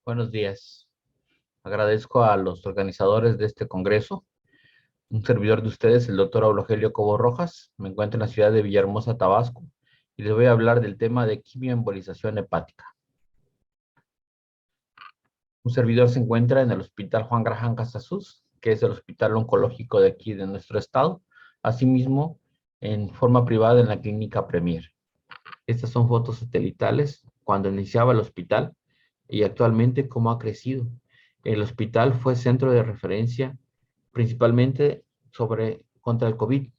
Buenos días. Agradezco a los organizadores de este congreso. Un servidor de ustedes, el doctor Aulogelio Cobo Rojas. Me encuentro en la ciudad de Villahermosa, Tabasco, y les voy a hablar del tema de quimioembolización hepática. Un servidor se encuentra en el Hospital Juan Graham Casasus, que es el hospital oncológico de aquí de nuestro estado. Asimismo, en forma privada en la clínica Premier. Estas son fotos satelitales cuando iniciaba el hospital y actualmente cómo ha crecido. El hospital fue centro de referencia principalmente contra el COVID.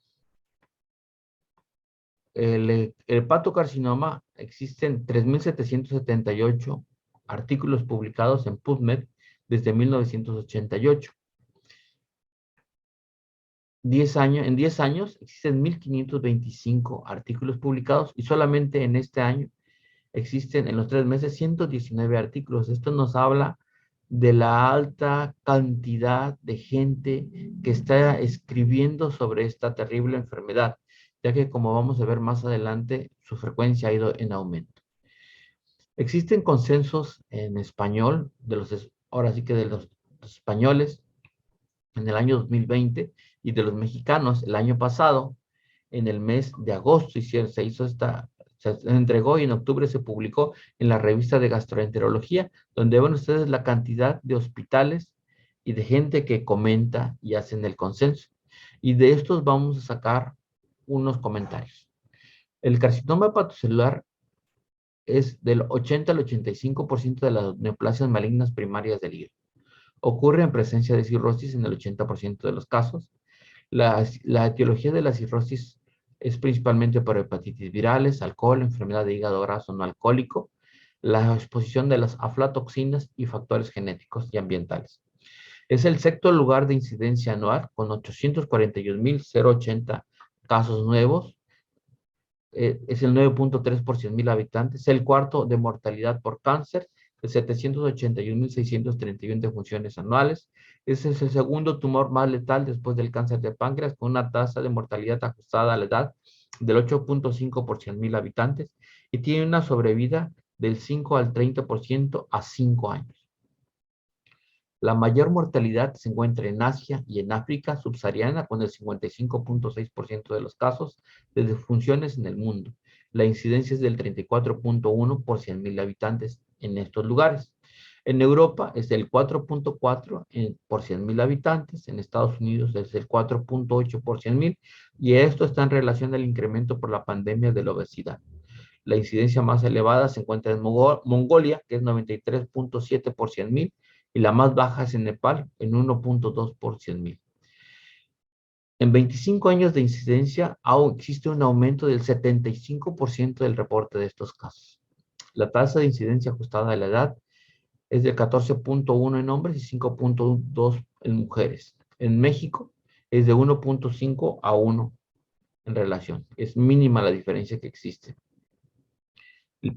El hepatocarcinoma, existen 3.778 artículos publicados en PubMed desde 1988. En 10 años existen 1.525 artículos publicados y solamente en este año existen en los 3 meses 119 artículos. Esto nos habla de la alta cantidad de gente que está escribiendo sobre esta terrible enfermedad, ya que como vamos a ver más adelante, su frecuencia ha ido en aumento. Existen consensos en español, ahora sí que de los españoles, en el año 2020 y de los mexicanos el año pasado, en el mes de agosto, se entregó y en octubre se publicó en la revista de gastroenterología, donde ven ustedes la cantidad de hospitales y de gente que comenta y hacen el consenso. Y de estos vamos a sacar unos comentarios. El carcinoma hepatocelular es del 80 al 85% de las neoplasias malignas primarias del hígado. Ocurre en presencia de cirrosis en el 80% de los casos. La etiología de la cirrosis es principalmente por hepatitis virales, alcohol, enfermedad de hígado graso no alcohólico, la exposición de las aflatoxinas y factores genéticos y ambientales. Es el sexto lugar de incidencia anual con 841.080 casos nuevos. Es el 9.3 por 100.000 habitantes. El cuarto de mortalidad por cáncer, de 781.631 defunciones anuales. Ese es el segundo tumor más letal después del cáncer de páncreas, con una tasa de mortalidad ajustada a la edad del 8.5 por 100.000 habitantes y tiene una sobrevida del 5 al 30% a 5 años. La mayor mortalidad se encuentra en Asia y en África subsahariana, con el 55.6% de los casos de disfunciones en el mundo. La incidencia es del 34.1 por 100.000 habitantes en estos lugares. En Europa es del 4.4 por 100.000 habitantes, en Estados Unidos es del 4.8 por 100.000, y esto está en relación al incremento por la pandemia de la obesidad. La incidencia más elevada se encuentra en Mongolia, que es 93.7 por 100.000, y la más baja es en Nepal, en 1.2 por 100.000. En 25 años de incidencia, existe un aumento del 75% del reporte de estos casos. La tasa de incidencia ajustada a la edad es de 14.1 en hombres y 5.2 en mujeres. En México es de 1.5 a 1 en relación. Es mínima la diferencia que existe. El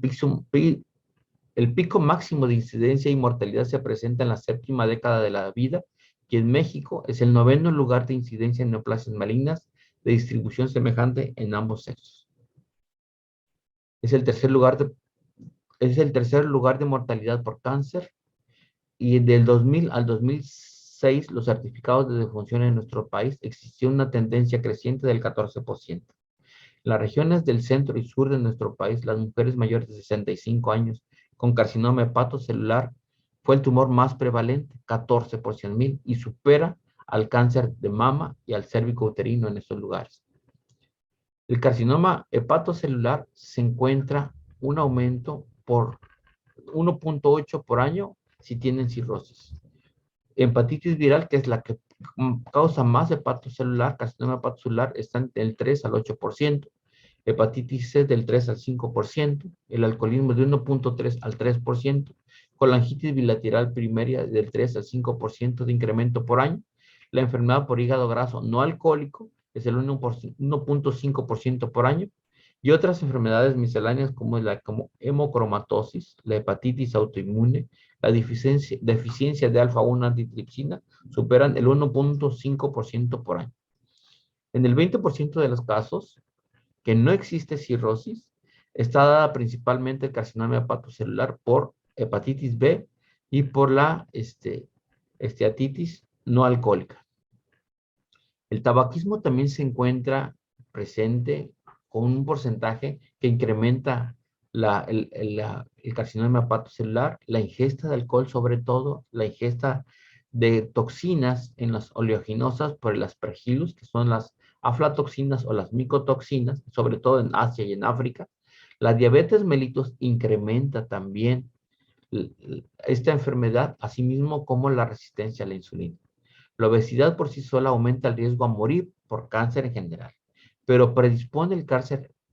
pico máximo de incidencia y mortalidad se presenta en la séptima década de la vida, y en México es el noveno lugar de incidencia en neoplasias malignas de distribución semejante en ambos sexos. Es el tercer lugar de mortalidad por cáncer, y del 2000 al 2006 los certificados de defunción en nuestro país existió una tendencia creciente del 14%. En las regiones del centro y sur de nuestro país, las mujeres mayores de 65 años con carcinoma hepatocelular fue el tumor más prevalente, 14 por 100.000, y supera al cáncer de mama y al cérvico uterino en estos lugares. El carcinoma hepatocelular se encuentra un aumento por 1.8 por año si tienen cirrosis. Hepatitis viral, que es la que causa más hepatocelular, carcinoma hepatocelular, está del 3 al 8%. Hepatitis C del 3 al 5%, el alcoholismo de 1.3 al 3%, colangitis bilateral primaria del 3 al 5% de incremento por año, la enfermedad por hígado graso no alcohólico es el 1.5% por año, y otras enfermedades misceláneas como hemocromatosis, la hepatitis autoinmune, la deficiencia de alfa-1 antitripsina superan el 1.5% por año. En el 20% de los casos, que no existe cirrosis, está dada principalmente el carcinoma hepatocelular por hepatitis B, y por la esteatitis no alcohólica. El tabaquismo también se encuentra presente con un porcentaje que incrementa el carcinoma hepatocelular, la ingesta de alcohol, sobre todo la ingesta de toxinas en las oleaginosas por el aspergillus, que son las aflatoxinas o las micotoxinas, sobre todo en Asia y en África. La diabetes mellitus incrementa también esta enfermedad, asimismo como la resistencia a la insulina. La obesidad por sí sola aumenta el riesgo a morir por cáncer en general, pero predispone el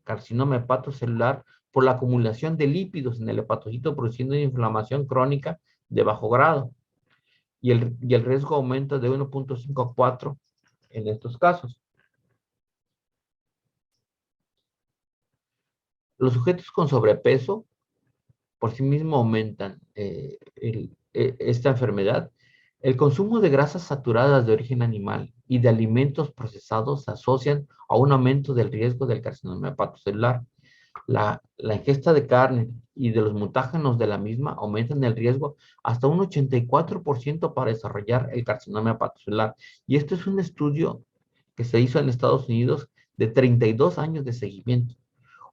carcinoma hepatocelular por la acumulación de lípidos en el hepatocito, produciendo una inflamación crónica de bajo grado, y el riesgo aumenta de 1.5 a 4 en estos casos. Los sujetos con sobrepeso por sí mismo aumentan esta enfermedad. El consumo de grasas saturadas de origen animal y de alimentos procesados se asocian a un aumento del riesgo del carcinoma hepatocelular. La ingesta de carne y de los mutágenos de la misma aumentan el riesgo hasta un 84% para desarrollar el carcinoma hepatocelular. Y esto es un estudio que se hizo en Estados Unidos de 32 años de seguimiento.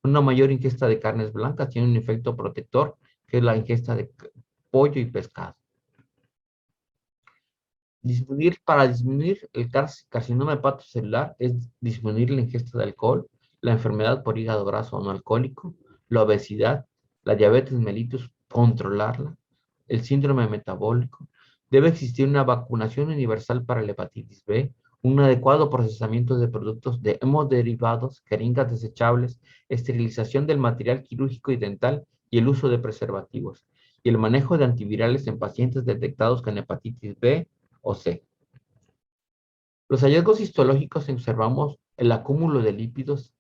Una mayor ingesta de carnes blancas tiene un efecto protector, que es la ingesta de pollo y pescado. Para disminuir el carcinoma hepatocelular es disminuir la ingesta de alcohol, la enfermedad por hígado graso no alcohólico, la obesidad, la diabetes mellitus, controlarla, el síndrome metabólico. Debe existir una vacunación universal para la hepatitis B, un adecuado procesamiento de productos de hemoderivados, jeringas desechables, esterilización del material quirúrgico y dental y el uso de preservativos, y el manejo de antivirales en pacientes detectados con hepatitis B o C. Los hallazgos histológicos observamos el acúmulo de lípidos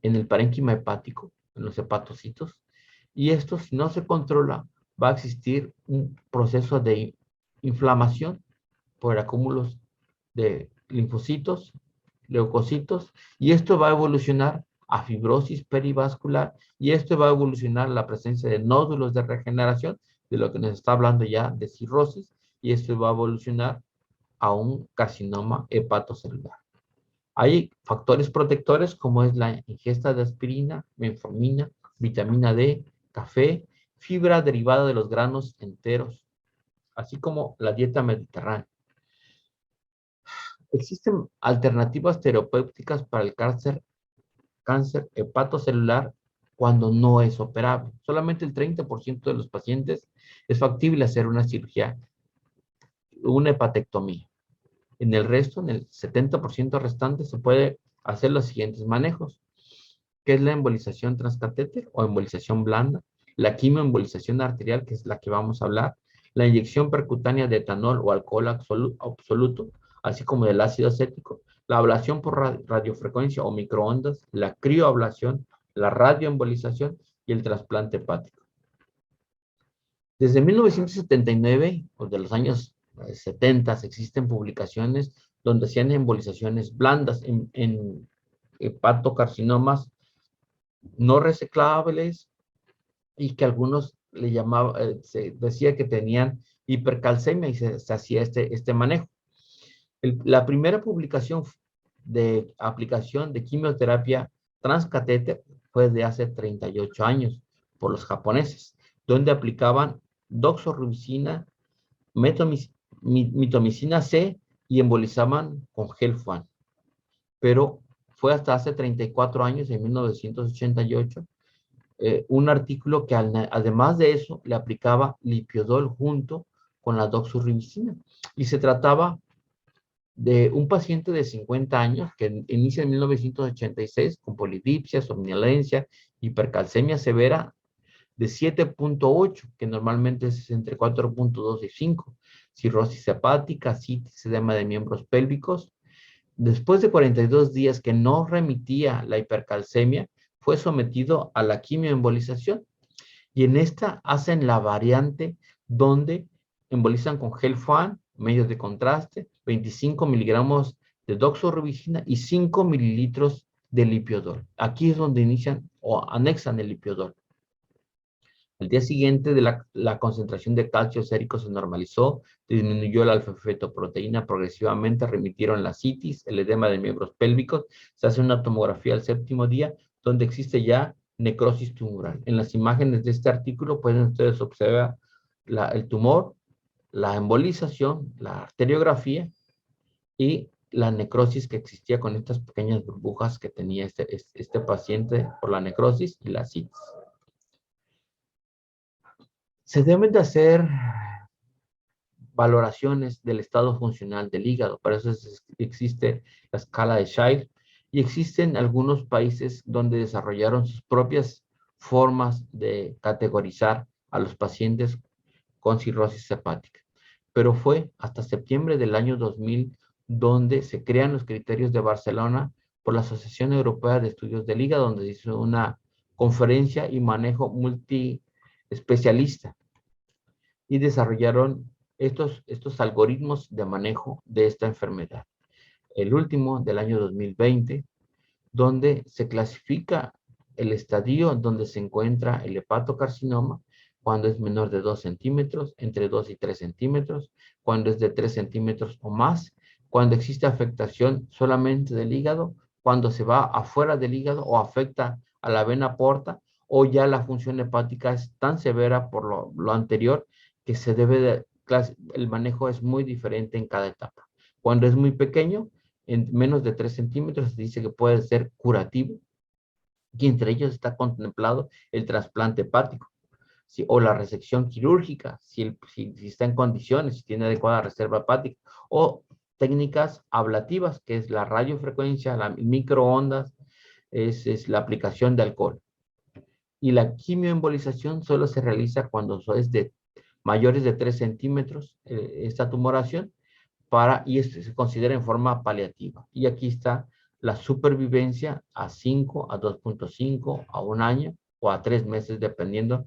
en el parénquima hepático, en los hepatocitos, y esto, si no se controla, va a existir un proceso de inflamación por acúmulos de linfocitos, leucocitos, y esto va a evolucionar a fibrosis perivascular, y esto va a evolucionar a la presencia de nódulos de regeneración, de lo que nos está hablando ya de cirrosis, y esto va a evolucionar a un carcinoma hepatocelular. Hay factores protectores como es la ingesta de aspirina, metformina, vitamina D, café, fibra derivada de los granos enteros, así como la dieta mediterránea. Existen alternativas terapéuticas para el cáncer hepatocelular cuando no es operable. Solamente el 30% de los pacientes es factible hacer una cirugía, una hepatectomía. En el resto, en el 70% restante, se puede hacer los siguientes manejos, que es la embolización transcatéter o embolización blanda, la quimioembolización arterial, que es la que vamos a hablar, la inyección percutánea de etanol o alcohol absoluto, así como del ácido acético, la ablación por radiofrecuencia o microondas, la crioablación, la radioembolización y el trasplante hepático. Desde 1979, o de los años 70, existen publicaciones donde hacían embolizaciones blandas en hepatocarcinomas no reseclables y que algunos le llamaban, se decía que tenían hipercalcemia y se hacía este manejo. La primera publicación de aplicación de quimioterapia transcatéter fue de hace 38 años por los japoneses, donde aplicaban doxorubicina, mitomicina C y embolizaban con Gelfuan. Pero fue hasta hace 34 años, en 1988, un artículo que además de eso le aplicaba lipiodol junto con la doxorubicina. Y se trataba de un paciente de 50 años que inicia en 1986 con polidipsia, somnolencia, hipercalcemia severa de 7.8, que normalmente es entre 4.2 y 5, cirrosis hepática, citis, edema de miembros pélvicos. Después de 42 días que no remitía la hipercalcemia, fue sometido a la quimioembolización. Y en esta hacen la variante donde embolizan con Gelfuan, medios de contraste, 25 miligramos de doxorubicina y 5 mililitros de lipiodol. Aquí es donde inician o anexan el lipiodol. Al día siguiente, la concentración de calcio sérico se normalizó, disminuyó la alfa-fetoproteína progresivamente, remitieron la citis, el edema de miembros pélvicos. Se hace una tomografía al séptimo día, donde existe ya necrosis tumoral. En las imágenes de este artículo pueden ustedes observar el tumor, la embolización, la arteriografía y la necrosis que existía con estas pequeñas burbujas que tenía este paciente por la necrosis y la citis. Se deben de hacer valoraciones del estado funcional del hígado. Para eso existe la escala de Shire y existen algunos países donde desarrollaron sus propias formas de categorizar a los pacientes con cirrosis hepática. Pero fue hasta septiembre del año 2000 donde se crean los criterios de Barcelona por la Asociación Europea de Estudios del Hígado, donde se hizo una conferencia y manejo multiespecialista y desarrollaron estos algoritmos de manejo de esta enfermedad. El último del año 2020, donde se clasifica el estadio donde se encuentra el hepatocarcinoma, cuando es menor de 2 centímetros, entre 2 y 3 centímetros, cuando es de 3 centímetros o más, cuando existe afectación solamente del hígado, cuando se va afuera del hígado o afecta a la vena porta, o ya la función hepática es tan severa por lo anterior que se debe de, el manejo es muy diferente en cada etapa. Cuando es muy pequeño, en menos de 3 centímetros, se dice que puede ser curativo, y entre ellos está contemplado el trasplante hepático, ¿sí? O la resección quirúrgica, si está en condiciones, si tiene adecuada reserva hepática, o técnicas ablativas, que es la radiofrecuencia, la microondas, es la aplicación de alcohol. Y la quimioembolización solo se realiza cuando es de mayores de 3 centímetros, esta tumoración, y esto se considera en forma paliativa. Y aquí está la supervivencia a 5, a 2.5, a un año o a 3 meses, dependiendo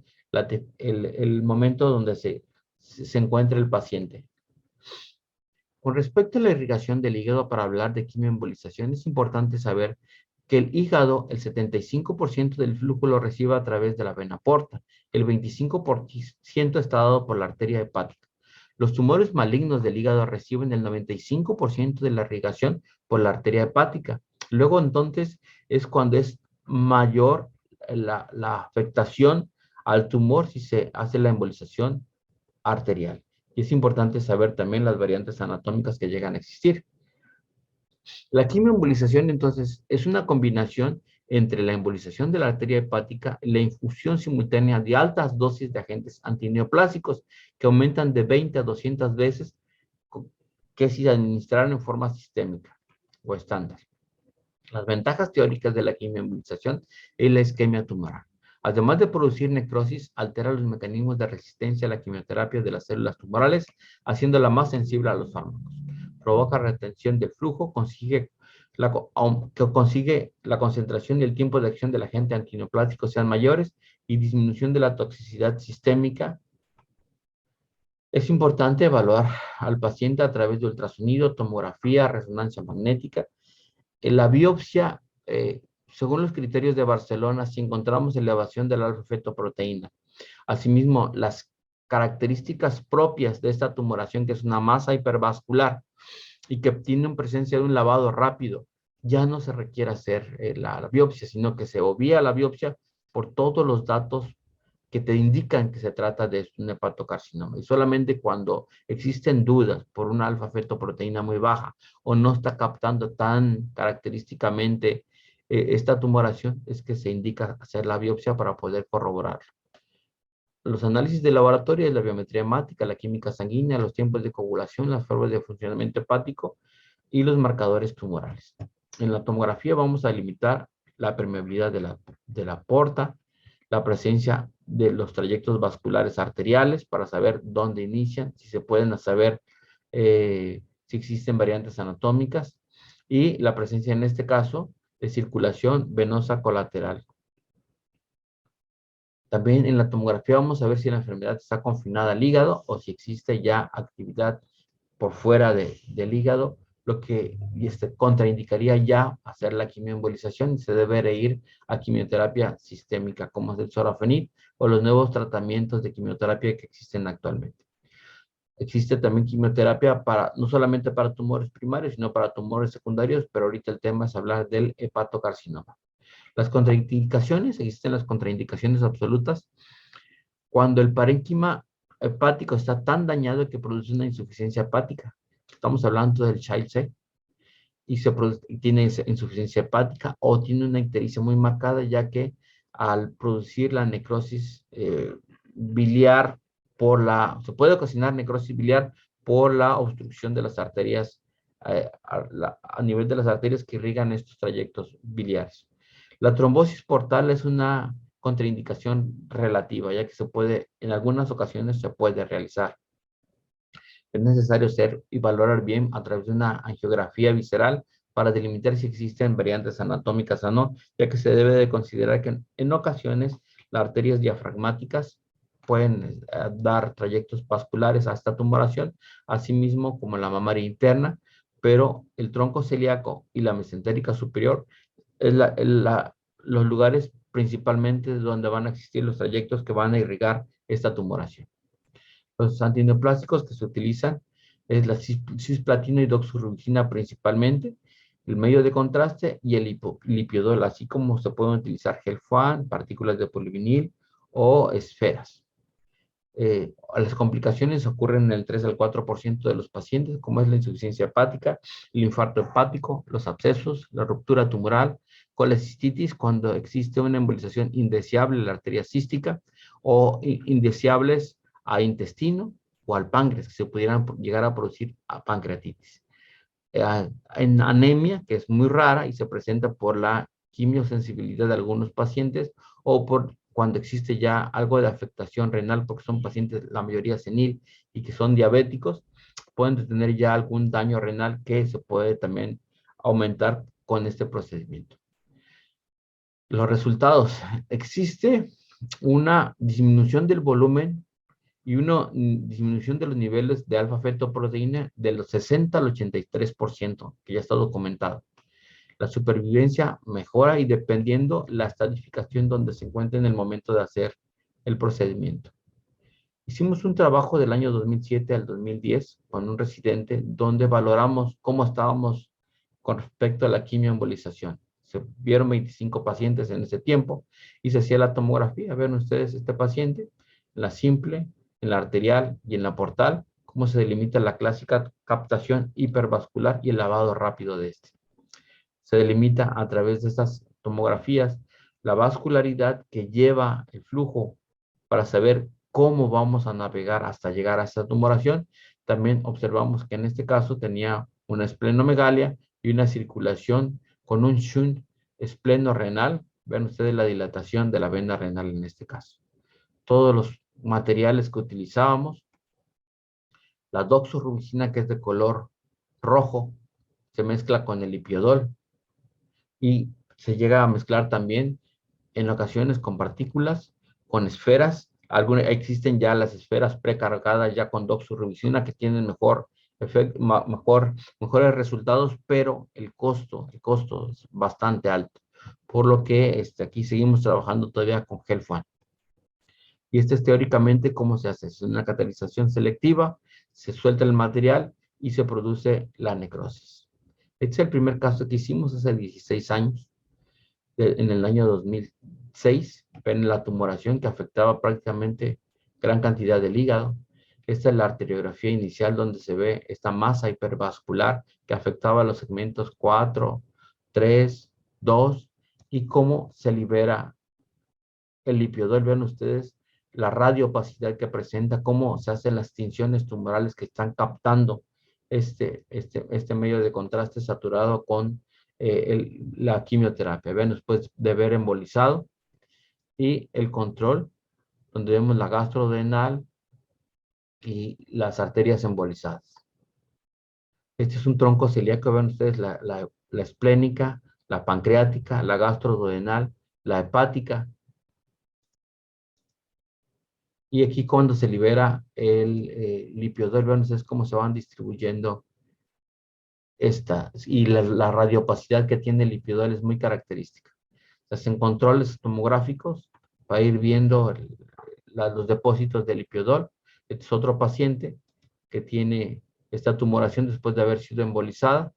el momento donde se encuentre el paciente. Con respecto a la irrigación del hígado, para hablar de quimioembolización, es importante saber que el hígado, el 75% del flujo lo recibe a través de la vena porta, el 25% está dado por la arteria hepática. Los tumores malignos del hígado reciben el 95% de la irrigación por la arteria hepática. Luego, entonces, es cuando es mayor la afectación al tumor si se hace la embolización arterial. Y es importante saber también las variantes anatómicas que llegan a existir. La quimioembolización, entonces, es una combinación entre la embolización de la arteria hepática y la infusión simultánea de altas dosis de agentes antineoplásicos que aumentan de 20 a 200 veces que si se administraran en forma sistémica o estándar. Las ventajas teóricas de la quimioembolización es la isquemia tumoral. Además de producir necrosis, altera los mecanismos de resistencia a la quimioterapia de las células tumorales, haciéndola más sensible a los fármacos. Provoca retención del flujo, consigue la concentración y el tiempo de acción del agente antineoplásico sean mayores y disminución de la toxicidad sistémica. Es importante evaluar al paciente a través de ultrasonido, tomografía, resonancia magnética. En la biopsia, según los criterios de Barcelona, si encontramos elevación de la alfa-fetoproteína, asimismo, las características propias de esta tumoración, que es una masa hipervascular y que tiene presencia de un lavado rápido, ya no se requiere hacer la biopsia, sino que se obvia la biopsia por todos los datos que te indican que se trata de un hepatocarcinoma. Y solamente cuando existen dudas por una alfa-fetoproteína muy baja o no está captando tan característicamente esta tumoración, es que se indica hacer la biopsia para poder corroborar. Los análisis de laboratorio, la biometría hemática, la química sanguínea, los tiempos de coagulación, las formas de funcionamiento hepático y los marcadores tumorales. En la tomografía vamos a limitar la permeabilidad de la porta, la presencia de los trayectos vasculares arteriales para saber dónde inician, si se pueden saber si existen variantes anatómicas y la presencia en este caso de circulación venosa colateral. También en la tomografía vamos a ver si la enfermedad está confinada al hígado o si existe ya actividad por fuera del hígado lo que contraindicaría ya hacer la quimioembolización y se debe ir a quimioterapia sistémica, como es el sorafenib o los nuevos tratamientos de quimioterapia que existen actualmente. Existe también quimioterapia para, no solamente para tumores primarios, sino para tumores secundarios, pero ahorita el tema es hablar del hepatocarcinoma. Las contraindicaciones, existen las contraindicaciones absolutas. Cuando el parénquima hepático está tan dañado que produce una insuficiencia hepática, estamos hablando del Child C, y tiene insuficiencia hepática o tiene una ictericia muy marcada, ya que al producir la necrosis biliar se puede ocasionar necrosis biliar por la obstrucción de las arterias, a nivel de las arterias que irrigan estos trayectos biliares. La trombosis portal es una contraindicación relativa, ya que en algunas ocasiones se puede realizar. Es necesario ser y valorar bien a través de una angiografía visceral para delimitar si existen variantes anatómicas o no, ya que se debe de considerar que en ocasiones las arterias diafragmáticas pueden dar trayectos vasculares a esta tumoración, asimismo como la mamaria interna, pero el tronco celíaco y la mesentérica superior es los lugares principalmente donde van a existir los trayectos que van a irrigar esta tumoración. Los antineoplásicos que se utilizan es la cisplatino y doxorubicina principalmente, el medio de contraste y el lipiodol, así como se pueden utilizar gel FUAN, partículas de polivinil o esferas. Las complicaciones ocurren en el 3 al 4% de los pacientes, como es la insuficiencia hepática, el infarto hepático, los abscesos, la ruptura tumoral, colecistitis cuando existe una embolización indeseable en la arteria cística o indeseables a intestino o al páncreas, que se pudieran llegar a producir a pancreatitis. En anemia, que es muy rara y se presenta por la quimiosensibilidad de algunos pacientes o por cuando existe ya algo de afectación renal, porque son pacientes, la mayoría senil y que son diabéticos, pueden tener ya algún daño renal que se puede también aumentar con este procedimiento. Los resultados. Existe una disminución del volumen y una disminución de los niveles de alfa-fetoproteína de los 60 al 83%, que ya está documentado. La supervivencia mejora y dependiendo la estadificación donde se encuentre en el momento de hacer el procedimiento. Hicimos un trabajo del año 2007 al 2010 con un residente donde valoramos cómo estábamos con respecto a la quimioembolización. Se vieron 25 pacientes en ese tiempo y se hacía la tomografía. Ven ustedes este paciente, la simple, en la arterial y en la portal, cómo se delimita la clásica captación hipervascular y el lavado rápido de este. Se delimita a través de estas tomografías la vascularidad que lleva el flujo para saber cómo vamos a navegar hasta llegar a esta tumoración. También observamos que en este caso tenía una esplenomegalia y una circulación con un shunt espleno-renal. Ven ustedes la dilatación de la vena renal en este caso. Todos los materiales que utilizábamos, la doxorubicina, que es de color rojo, se mezcla con el lipiodol y se llega a mezclar también en ocasiones con partículas, con esferas. Existen ya las esferas precargadas ya con doxorubicina que tienen mejores resultados, pero el costo es bastante alto. Por lo que aquí seguimos trabajando todavía con GELFAN. Y este es teóricamente cómo se hace. Es una catalización selectiva, se suelta el material y se produce la necrosis. Este es el primer caso que hicimos hace 16 años, en el año 2006, en la tumoración que afectaba prácticamente gran cantidad del hígado. Esta es la arteriografía inicial donde se ve esta masa hipervascular que afectaba los segmentos 4, 3, 2 y cómo se libera el lipiodol. Vean ustedes la radioopacidad que presenta, cómo se hacen las tinciones tumorales que están captando este medio de contraste saturado con la quimioterapia. Vean después de haber embolizado y el control, donde vemos la gastrodenal y las arterias embolizadas. Este es un tronco celíaco. Vean ustedes la esplénica, la pancreática, la gastrodenal, la hepática. Y aquí cuando se libera el lipiodol, vean ustedes cómo se van distribuyendo y la radiopacidad que tiene el lipiodol es muy característica. Se hacen controles tomográficos para ir viendo los depósitos de lipiodol. Este es otro paciente que tiene esta tumoración después de haber sido embolizada.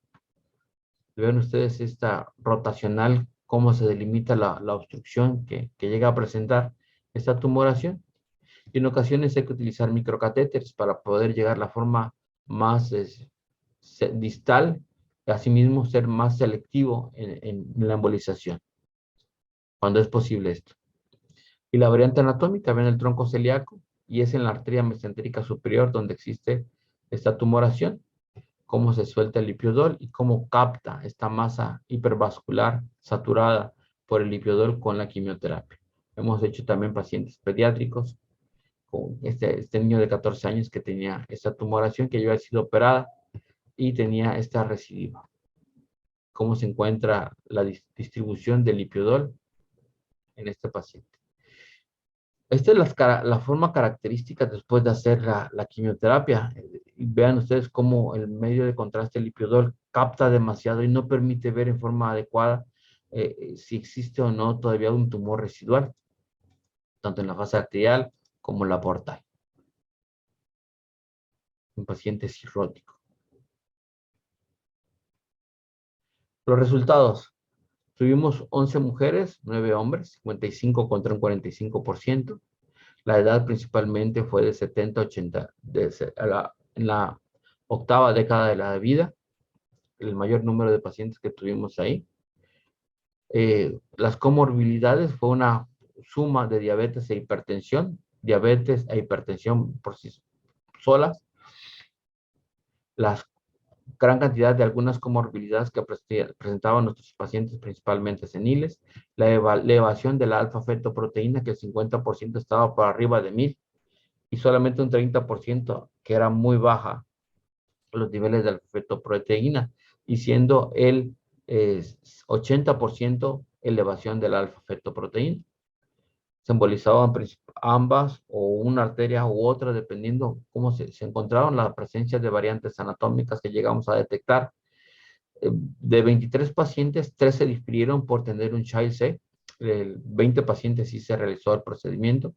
Ven ustedes esta rotacional, cómo se delimita la obstrucción que llega a presentar esta tumoración. Y en ocasiones hay que utilizar microcatéteres para poder llegar a la forma más distal, y asimismo ser más selectivo en la embolización, cuando es posible esto. Y la variante anatómica, ven el tronco celíaco, y es en la arteria mesentérica superior donde existe esta tumoración, cómo se suelta el lipiodol y cómo capta esta masa hipervascular saturada por el lipiodol con la quimioterapia. Hemos hecho también pacientes pediátricos, con este niño de 14 años que tenía esta tumoración que ya había sido operada y tenía esta recidiva. Cómo se encuentra la distribución del lipiodol en este paciente. Esta es la forma característica después de hacer la quimioterapia. Vean ustedes cómo el medio de contraste lipiodol capta demasiado y no permite ver en forma adecuada si existe o no todavía un tumor residual, tanto en la fase arterial como en la portal. Un paciente cirrótico. Los resultados. Tuvimos 11 mujeres, 9 hombres, 55 contra un 45%. La edad principalmente fue de 70 a 80, en la octava década de la vida, el mayor número de pacientes que tuvimos ahí. Las comorbilidades fue una suma de diabetes e hipertensión por sí solas. La gran cantidad de algunas comorbilidades que presentaban nuestros pacientes, principalmente seniles, la elevación de la alfa-fetoproteína, que el 50% estaba por arriba de 1000, y solamente un 30% que era muy baja los niveles de alfa-fetoproteína, y siendo el 80% elevación de la alfa-fetoproteína. Se embolizaban ambas o una arteria u otra, dependiendo cómo se encontraron la presencia de variantes anatómicas que llegamos a detectar. De 23 pacientes, 3 se difirieron por tener un Child-C. 20 pacientes sí se realizó el procedimiento.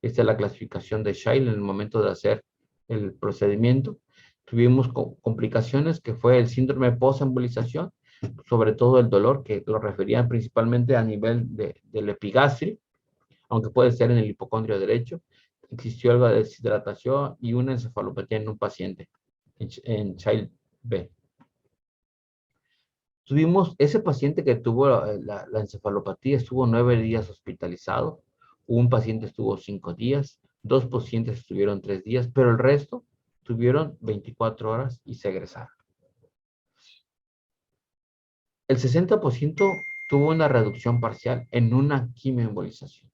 Esta es la clasificación de Child en el momento de hacer el procedimiento. Tuvimos complicaciones que fue el síndrome post-embolización, sobre todo el dolor, que lo referían principalmente a nivel del epigastrio, aunque puede ser en el hipocondrio derecho. Existió algo de deshidratación y una encefalopatía en un paciente, en Child B. Tuvimos ese paciente que tuvo la encefalopatía, estuvo 9 días hospitalizado. Un paciente estuvo 5 días, 2 pacientes estuvieron 3 días, pero el resto tuvieron 24 horas y se egresaron. El 60% tuvo una reducción parcial en una quimioembolización.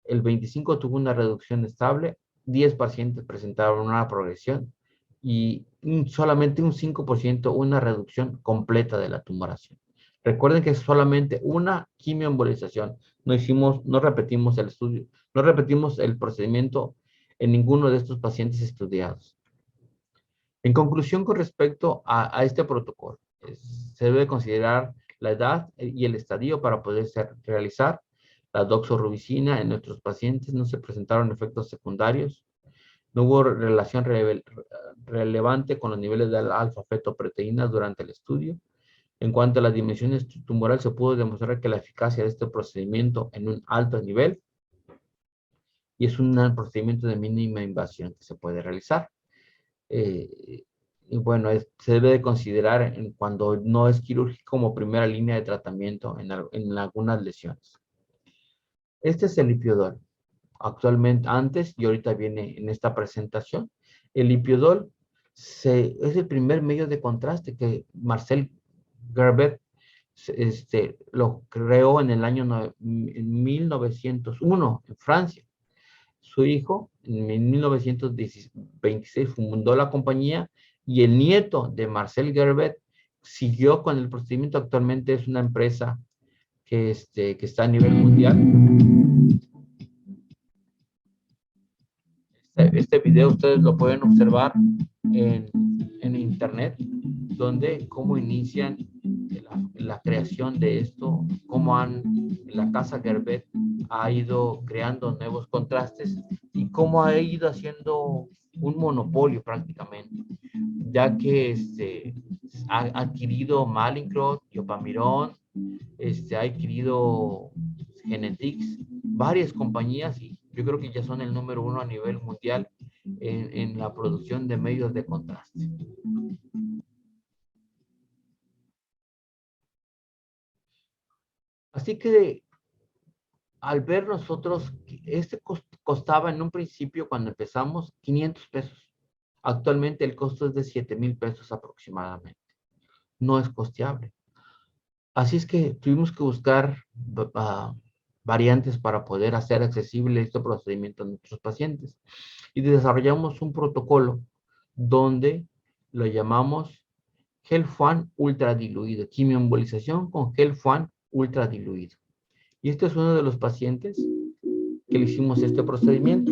El 25% tuvo una reducción estable, 10 pacientes presentaron una progresión y solamente un 5% una reducción completa de la tumoración. Recuerden que es solamente una quimioembolización. No repetimos el estudio, no repetimos el procedimiento en ninguno de estos pacientes estudiados. En conclusión, con respecto a este protocolo, se debe considerar la edad y el estadio para poder realizar la doxorubicina. En nuestros pacientes no se presentaron efectos secundarios. No hubo relación relevante con los niveles de alfa-fetoproteína durante el estudio. En cuanto a las dimensiones tumorales, se pudo demostrar que la eficacia de este procedimiento en un alto nivel, y es un procedimiento de mínima invasión que se puede realizar. Y bueno, se debe de considerar cuando no es quirúrgico como primera línea de tratamiento en algunas lesiones. Este es el lipiodol. Actualmente, antes y ahorita viene en esta presentación. El lipiodol es el primer medio de contraste que Marcel Gerbet lo creó en el año 1901 en Francia. Su hijo, en 1926, fundó la compañía, y el nieto de Marcel Gerbet siguió con el procedimiento. Actualmente es una empresa que está a nivel mundial. Este video ustedes lo pueden observar en internet. donde cómo inician la creación de esto, cómo la casa Gerbet ha ido creando nuevos contrastes y cómo ha ido haciendo un monopolio prácticamente, ya que ha adquirido Mallinckrodt, Yopamirón, ha adquirido Genetics, varias compañías, y yo creo que ya son el número uno a nivel mundial en la producción de medios de contraste. Así que al ver nosotros, costaba en un principio cuando empezamos 500 pesos. Actualmente el costo es de 7,000 pesos aproximadamente. No es costeable. Así es que tuvimos que buscar variantes para poder hacer accesible este procedimiento a nuestros pacientes. Y desarrollamos un protocolo donde lo llamamos Gelfuan ultradiluido, quimioembolización con Gelfuan ultradiluido. Y este es uno de los pacientes que le hicimos este procedimiento.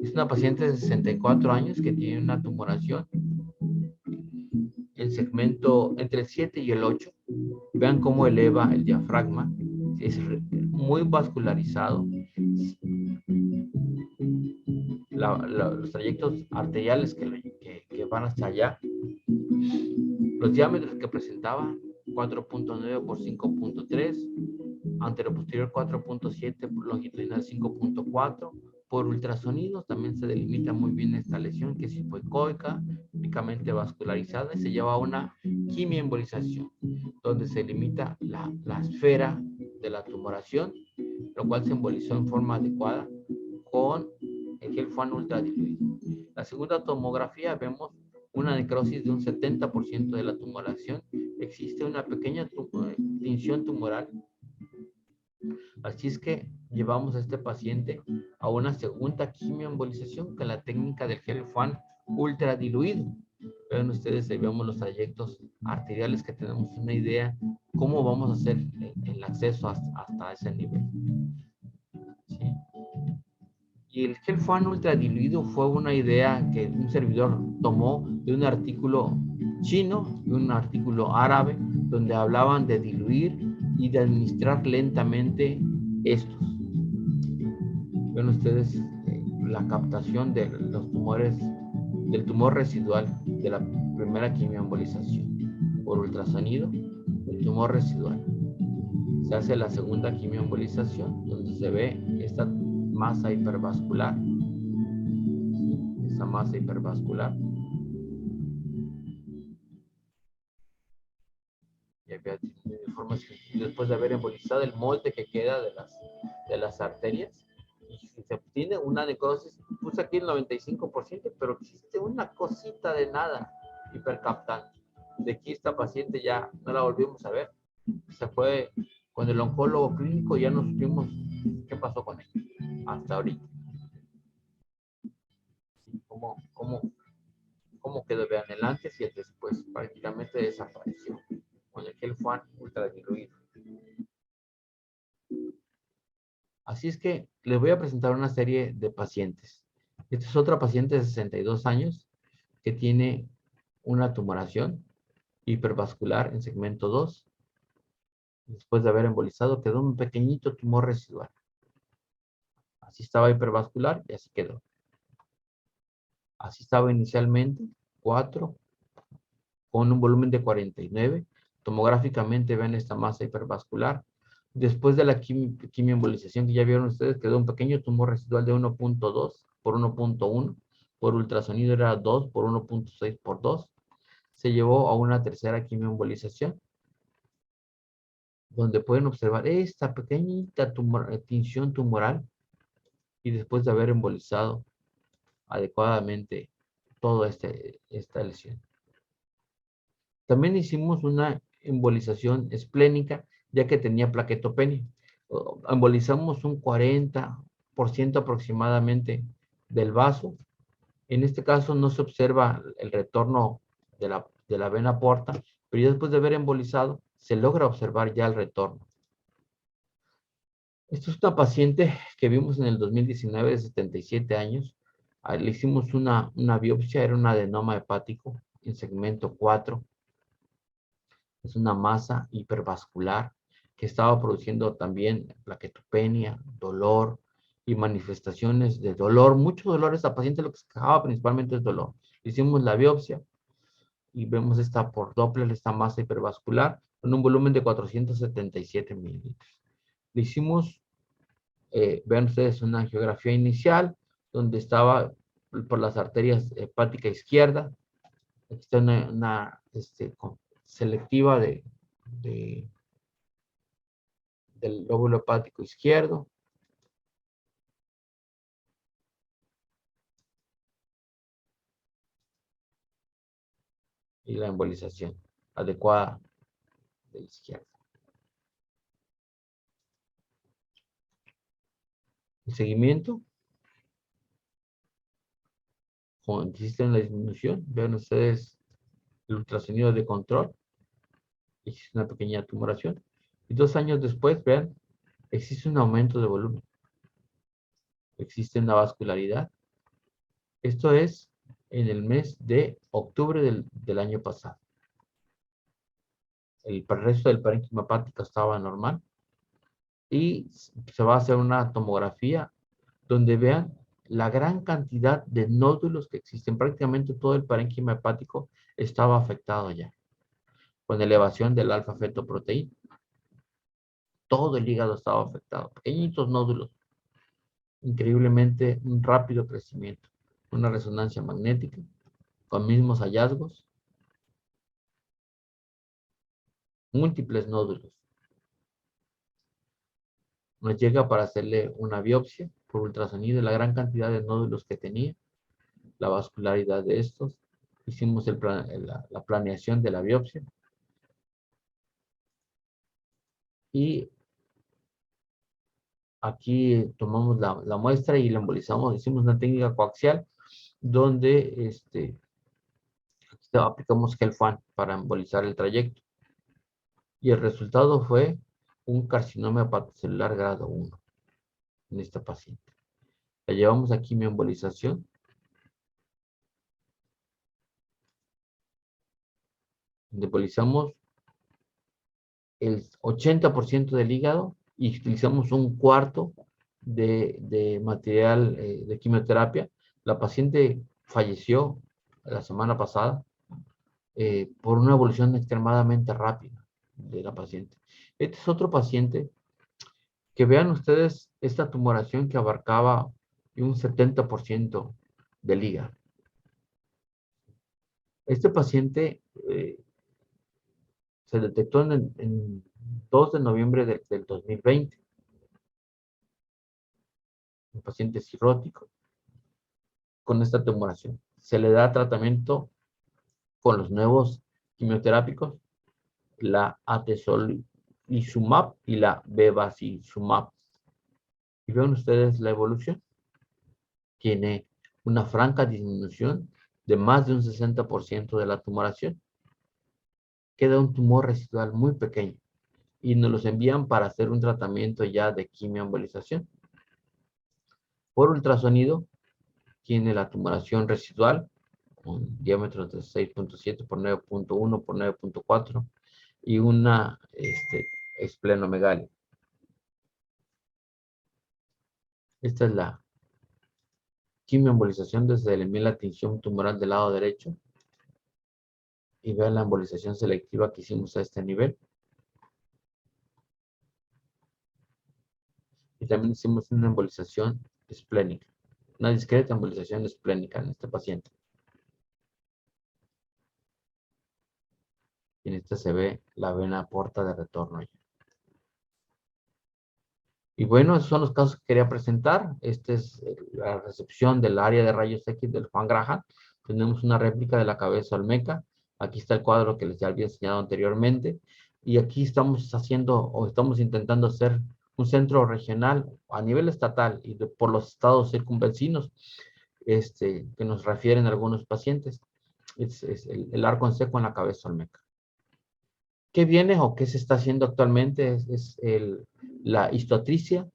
Es una paciente de 64 años que tiene una tumoración en segmento entre el 7 y el 8. Vean cómo eleva el diafragma. Es muy vascularizado. Los trayectos arteriales que van hasta allá. Los diámetros que presentaba, 4.9 por 5.3, anteroposterior 4.7, longitudinal 5.4. Por ultrasonidos también se delimita muy bien esta lesión, que es hipoecoica, únicamente vascularizada, y se lleva a una quimioembolización, donde se limita la esfera de la tumoración, lo cual se embolizó en forma adecuada con el Gelfuan ultradiluido. La segunda tomografía vemos una necrosis de un 70% de la tumoración. Existe una pequeña tinción tumoral. Así es que llevamos a este paciente a una segunda quimioembolización con la técnica del Gelfuan ultradiluido. Vean ustedes, ahí vemos los trayectos arteriales, que tenemos una idea cómo vamos a hacer el acceso hasta ese nivel. ¿Sí? Y el Gelfuan ultradiluido fue una idea que un servidor tomó de un artículo chino y un artículo árabe, donde hablaban de diluir y de administrar lentamente estos. Ven ustedes la captación de los tumores, del tumor residual de la primera quimioembolización por ultrasonido, el tumor residual. Se hace la segunda quimioembolización, donde se ve esta masa hipervascular, esa masa hipervascular. Y después de haber embolizado el molde que queda de las arterias, y se obtiene una necrosis, puse aquí el 95%, pero existe una cosita de nada hipercaptante. De aquí esta paciente ya no la volvimos a ver. Se fue con el oncólogo clínico, ya no supimos qué pasó con ella hasta ahorita. ¿Cómo quedó? Vean el antes y el después. Prácticamente desapareció con el Gelfuan ultradiluido. Así es que les voy a presentar una serie de pacientes. Esta es otra paciente de 62 años que tiene una tumoración hipervascular en segmento 2. Después de haber embolizado, quedó un pequeñito tumor residual. Así estaba hipervascular y así quedó. Así estaba inicialmente, 4, con un volumen de 49. Tomográficamente ven esta masa hipervascular. Después de la quimioembolización que ya vieron ustedes, quedó un pequeño tumor residual de 1.2 por 1.1. Por ultrasonido era 2 por 1.6 por 2. Se llevó a una tercera quimioembolización, donde pueden observar esta pequeñita tinción tumoral, y después de haber embolizado adecuadamente toda esta lesión. También hicimos una embolización esplénica, ya que tenía plaquetopenia. Embolizamos un 40% aproximadamente del vaso. En este caso no se observa el retorno de la vena porta, pero ya después de haber embolizado, se logra observar ya el retorno. Esta es una paciente que vimos en el 2019 de 77 años. Le hicimos una biopsia, era un adenoma hepático en segmento 4. Es una masa hipervascular que estaba produciendo también plaquetopenia, dolor y manifestaciones de dolor. Mucho dolor. Esta paciente lo que se quejaba principalmente es dolor. Hicimos la biopsia y vemos esta por Doppler, esta masa hipervascular, con un volumen de 477 mililitros. Le hicimos, vean ustedes, una angiografía inicial, donde estaba por las arterias hepática izquierda. Aquí está una selectiva del lóbulo hepático izquierdo. Y la embolización adecuada de la izquierda. El seguimiento, consiste en la disminución. Vean ustedes el ultrasonido de control. Existe una pequeña tumoración. Y 2 años después, vean, existe un aumento de volumen. Existe una vascularidad. Esto es en el mes de octubre del año pasado. El resto del parénquima hepático estaba normal. Y se va a hacer una tomografía donde vean la gran cantidad de nódulos que existen. Prácticamente todo el parénquima hepático estaba afectado ya, con elevación del alfa-fetoproteína. Todo el hígado estaba afectado. Pequeñitos nódulos. Increíblemente un rápido crecimiento. Una resonancia magnética con mismos hallazgos. Múltiples nódulos. Nos llega para hacerle una biopsia por ultrasonido, la gran cantidad de nódulos que tenía, la vascularidad de estos. Hicimos la planeación de la biopsia. Y aquí tomamos la muestra y la embolizamos. Hicimos una técnica coaxial donde aplicamos Gelfan para embolizar el trayecto. Y el resultado fue un carcinoma hepatocelular grado 1 en esta paciente. La llevamos a quimioembolización. Embolizamos el 80% del hígado y utilizamos un cuarto de material de quimioterapia. La paciente falleció la semana pasada por una evolución extremadamente rápida de la paciente. Este es otro paciente que vean ustedes esta tumoración que abarcaba un 70% del hígado. Este paciente se detectó en 2 de noviembre del 2020. Un paciente cirrótico con esta tumoración. Se le da tratamiento con los nuevos quimioterápicos, la atezolizumab y la bevacizumab. Y ven ustedes la evolución. Tiene una franca disminución de más de un 60% de la tumoración. Queda un tumor residual muy pequeño y nos los envían para hacer un tratamiento ya de quimioembolización. Por ultrasonido, tiene la tumoración residual con diámetros de 6.7 por 9.1 por 9.4 y una esplenomegalia. Esta es la quimioembolización desde la tinción tumoral del lado derecho. Y vean la embolización selectiva que hicimos a este nivel. Y también hicimos una embolización esplénica. Una discreta embolización esplénica en este paciente. Y en esta se ve la vena porta de retorno. Y bueno, esos son los casos que quería presentar. Esta es la recepción del área de rayos X del Juan Graham. Tenemos una réplica de la cabeza olmeca. Aquí está el cuadro que les había enseñado anteriormente. Y aquí estamos haciendo o estamos intentando hacer un centro regional a nivel estatal y por los estados circunvecinos que nos refieren a algunos pacientes. Es el arco en seco en la cabeza olmeca. ¿Qué viene o qué se está haciendo actualmente? La histotricia,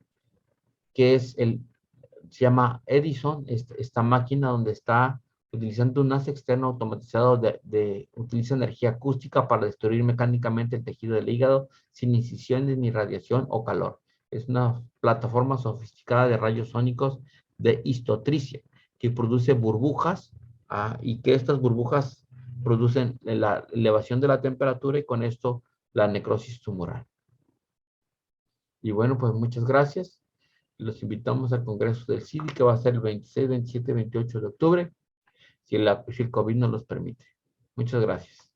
que se llama Edison, esta máquina donde está utilizando un asa externo automatizado utiliza energía acústica para destruir mecánicamente el tejido del hígado sin incisiones ni radiación o calor. Es una plataforma sofisticada de rayos sónicos de histotricia que produce burbujas y que estas burbujas producen la elevación de la temperatura y con esto la necrosis tumoral. Y bueno, pues muchas gracias. Los invitamos al Congreso del CIDI que va a ser el 26, 27 y 28 de octubre, si el COVID nos los permite. Muchas gracias.